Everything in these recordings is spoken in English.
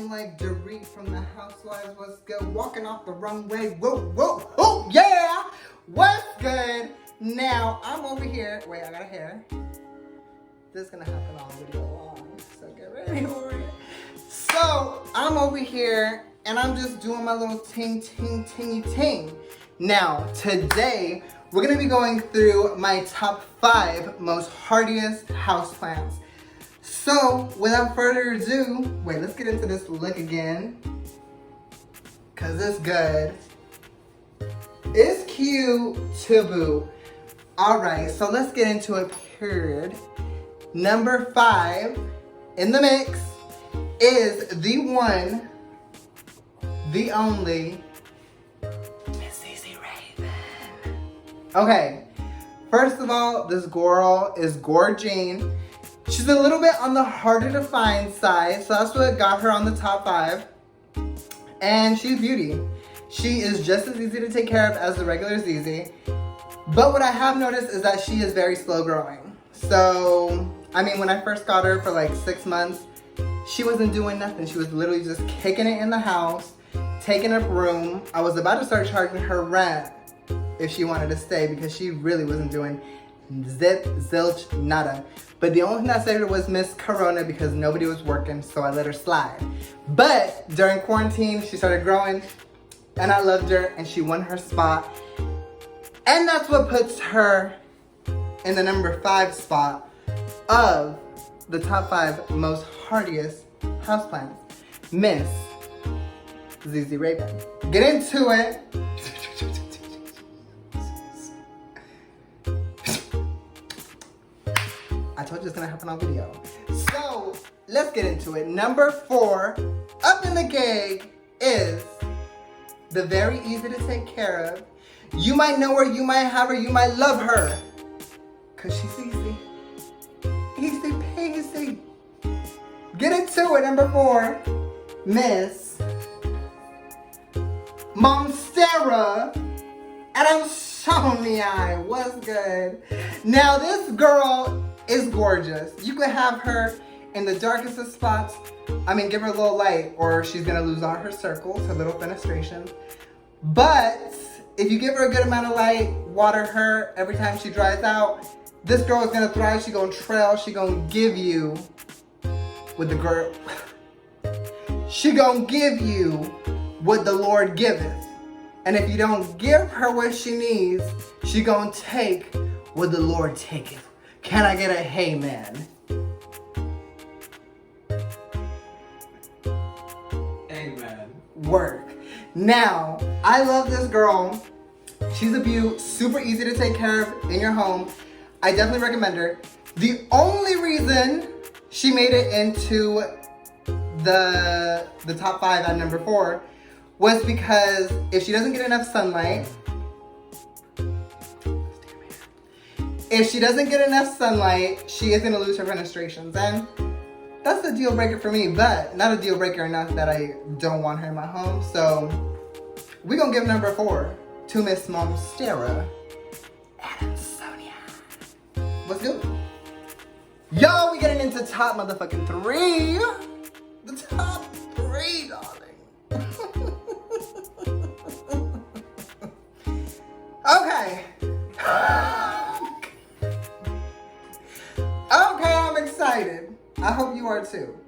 looking like Dorit from the Housewives. What's good? Walking off the runway. Whoa, whoa, oh yeah! What's good? Now, I'm over here. Wait, I got a hair. This is gonna happen all video long, so get ready for it. So, I'm over here, and I'm just doing my little ting, ting, tingy, ting. Now, today, we're gonna be going through my top 5 most hardiest houseplants. So, without further ado, wait, let's get into this look again. Cause it's good. It's cute to boot. Alright, so let's get into it, period. Number 5 in the mix is the one, the only, Miss Raven. Okay, first of all, this girl is Gorging. She's a little bit on the harder to find side, so that's what got her on the top 5. And she's beauty. She is just as easy to take care of as the regular ZZ. But what I have noticed is that she is very slow growing. So, I mean, when I first got her for like 6 months, she wasn't doing nothing. She was literally just kicking it in the house, taking up room. I was about to start charging her rent if she wanted to stay because she really wasn't doing zip, zilch, nada. But the only thing that saved her was Miss Corona because nobody was working, so I let her slide. But during quarantine, she started growing, and I loved her, and she won her spot. And that's what puts her in the number 5 spot of the top 5 most hardiest houseplants. Miss ZZ Raven. Get into it. I told you it's gonna happen on video. So, let's get into it. Number 4, up in the gig, is the very easy to take care of. You might know her, you might have her, you might love her. Cause she's easy. Easy peasy. Get into it, number 4. Miss Monstera. And I'm showing the eye. What's good? Now this girl is gorgeous. You could have her in the darkest of spots. I mean, give her a little light or she's gonna lose all her circles, her little fenestrations. But if you give her a good amount of light, water her every time she dries out, this girl is gonna thrive. She gonna trail. She gonna give you what the girl. She gonna give you what the Lord giveth. And if you don't give her what she needs, she gonna take what the Lord taketh. Can I get a hey man? Amen. Work. Now, I love this girl. She's a beaut, super easy to take care of in your home. I definitely recommend her. The only reason she made it into the top 5 at number 4 was because if she doesn't get enough sunlight, she is gonna lose her fenestrations. And that's a deal breaker for me, but not a deal breaker enough that I don't want her in my home. So we're gonna give number 4 to Miss Monstera. And Sonia. What's good? Yo, we getting into top motherfucking 3. The top 3, darling. Okay. Okay, I'm excited. I hope you are too.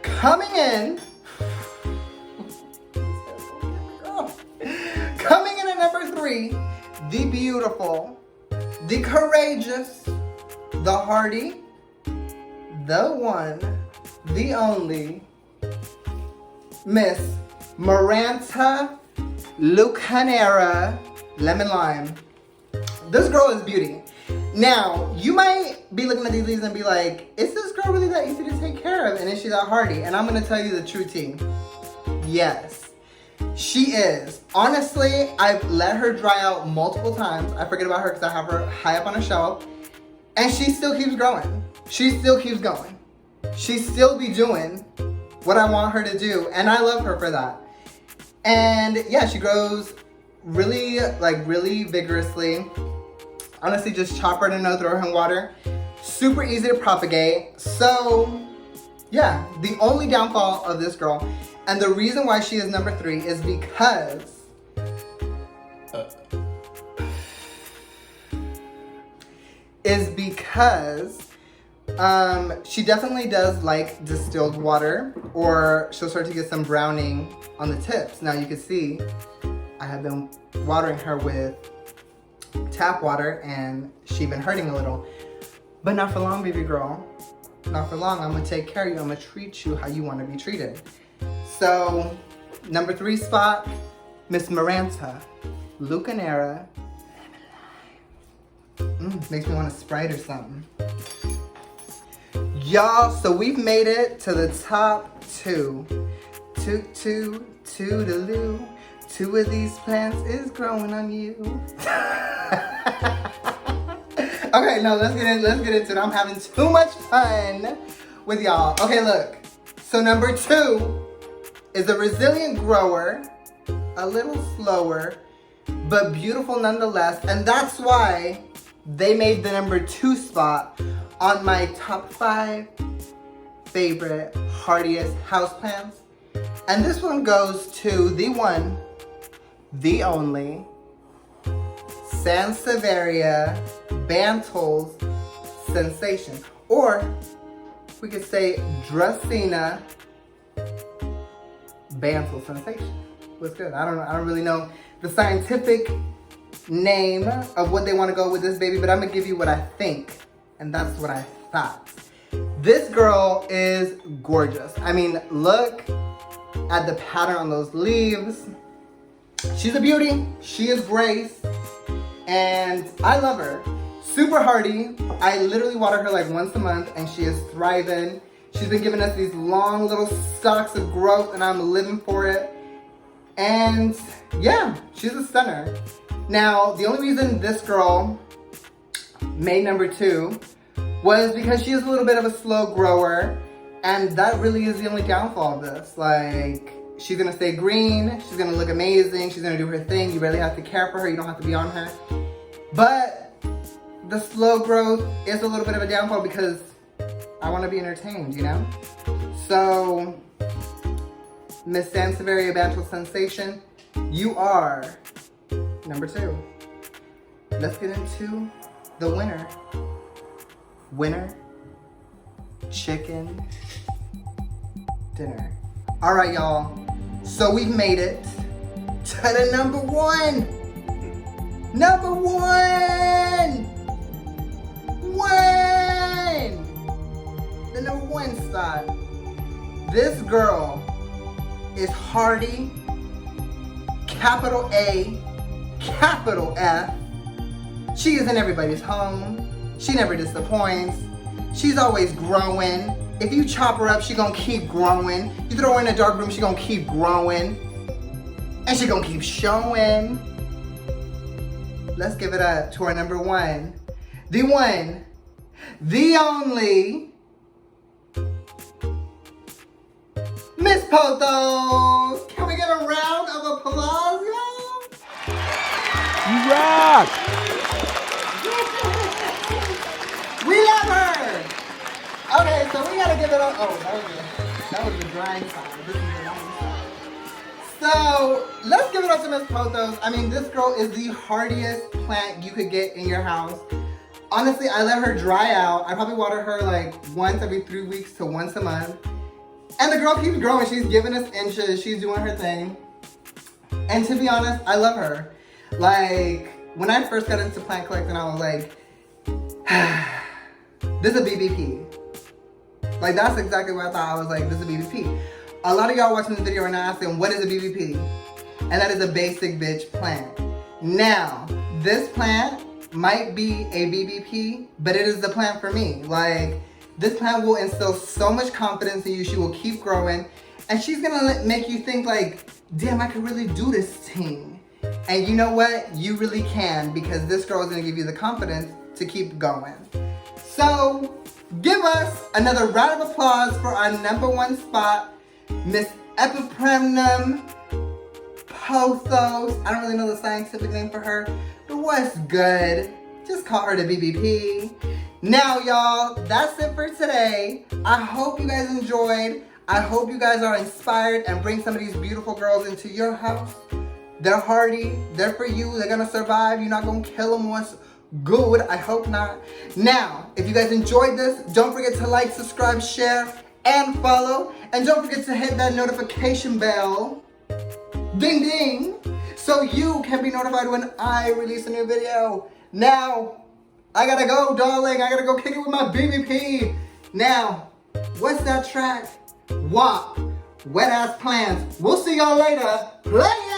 Coming in. Coming in at number 3, the beautiful, the courageous, the hardy, the one, the only, Miss Maranta Lucanera Lemon Lime. This girl is beauty. Now, you might be looking at these leaves and be like, is this girl really that easy to take care of? And is she that hardy? And I'm gonna tell you the true tea. Yes, she is. Honestly, I've let her dry out multiple times. I forget about her because I have her high up on a shelf. And she still keeps growing. She still keeps going. She still be doing what I want her to do. And I love her for that. And yeah, she grows really vigorously. Honestly, just chop her in a no, throw her in water. Super easy to propagate. So Yeah, the only downfall of this girl, and the reason why she is number 3 is because she definitely does like distilled water, or she'll start to get some browning on the tips. Now you can see I have been watering her with tap water and she's been hurting a little. But not for long, baby girl. Not for long. I'm gonna take care of you. I'm gonna treat you how you wanna be treated. So, number 3 spot, Miss Maranta, Lucanera. Makes me want a Sprite or something. Y'all, so we've made it to the top 2. Toodaloo. 2 of these plants is growing on you. Okay, no, let's get into it. I'm having too much fun with y'all. Okay, look. So number 2 is a resilient grower, a little slower, but beautiful nonetheless. And that's why they made the number 2 spot on my top 5 favorite hardiest houseplants. And this one goes to the one, the only, Sansevieria Bantal's Sensation. Or we could say Dracaena Bantal Sensation. What's good? I don't really know the scientific name of what they want to go with this baby, but I'm gonna give you what I think, and that's what I thought. This girl is gorgeous. I mean, look at the pattern on those leaves. She's a beauty. She is grace, and I love her. Super hardy. I literally water her like once a month, and she is thriving. She's been giving us these long little stalks of growth, and I'm living for it. And yeah, she's a stunner. Now, the only reason this girl made number 2 was because she is a little bit of a slow grower, and that really is the only downfall of this. Like, she's gonna stay green, she's gonna look amazing, she's gonna do her thing. You really have to care for her, you don't have to be on her. But the slow growth is a little bit of a downfall because I wanna be entertained, you know? So, Miss Sansevieria Bantal Sensation, you are number 2. Let's get into the winner. Winner, chicken dinner. All right, y'all. So we've made it to the number 1. Number 1. The number 1 spot. This girl is hardy, capital A, capital F. She is in everybody's home. She never disappoints. She's always growing. If you chop her up, she gonna keep growing. You throw her in a dark room, she gonna keep growing. And she gonna keep showing. Let's give it up to our number 1. The one, the only, Miss Pothos. Can we get a round of applause, y'all? You rock! We love her! Okay, so we gotta give it up. Oh, that was the drying side. This is the drying side. So, let's give it up to Miss Pothos. I mean, this girl is the hardiest plant you could get in your house. Honestly, I let her dry out. I probably water her like once every 3 weeks to once a month. And the girl keeps growing. She's giving us inches. She's doing her thing. And to be honest, I love her. Like, when I first got into plant collecting, I was like, this is a BBP. Like, that's exactly what I thought. I was like, this is a BBP. A lot of y'all watching this video are now asking, what is a BBP? And that is a basic bitch plant. Now, this plant might be a BBP, but it is the plant for me. Like, this plant will instill so much confidence in you. She will keep growing. And she's gonna make you think like, damn, I could really do this thing. And you know what? You really can, because this girl is gonna give you the confidence to keep going. So, give us another round of applause for our number 1 spot, Miss Epipremnum Pothos. I don't really know the scientific name for her, but what's good? Just call her the BBP. Now, y'all, that's it for today. I hope you guys enjoyed. I hope you guys are inspired and bring some of these beautiful girls into your house. They're hardy. They're for you. They're going to survive. You're not going to kill them once. Good. I hope not. Now, if you guys enjoyed this, don't forget to like, subscribe, share, and follow. And don't forget to hit that notification bell. Ding, ding. So you can be notified when I release a new video. Now, I gotta go, darling. I gotta go kick it with my BBP. Now, what's that track? WAP. Wet Ass Plans. We'll see y'all later. Play it!